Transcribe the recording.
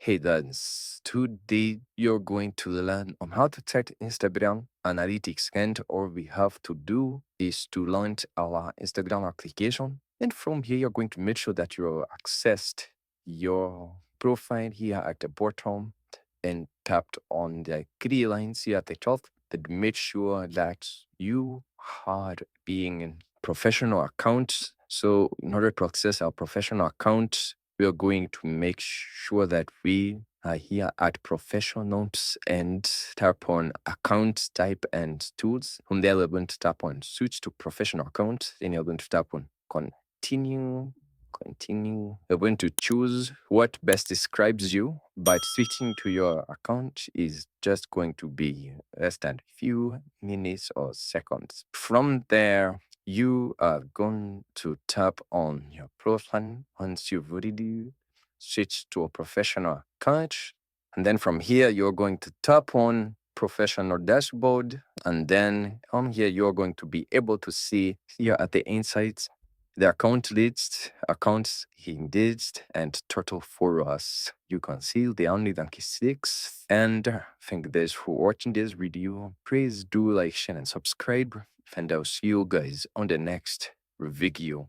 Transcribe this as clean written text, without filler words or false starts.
Hey guys, today you're going to learn on how to check Instagram analytics, and all we have to do is to launch our Instagram application. And from here, you're going to make sure that you accessed your profile here at the bottom and tapped on the three lines here at the top that make sure that you are being in professional accounts. So in order to access our professional account, we are going to make sure that we are here at professionals and tap on account type and tools. From there, we're going to tap on switch to professional account. Then you're going to tap on continue. You're going to choose what best describes you, but switching to your account is just going to be less than a few minutes or seconds. From there, you are going to tap on your profile once you've already switched to a professional account. And then from here, you're going to tap on professional dashboard. And then on here, you're going to be able to see here at the insights, the account list, accounts engaged, and total followers. You can see the only than 6. And thank you for watching this video. Please do like, share, and subscribe. And I'll see you guys on the next video.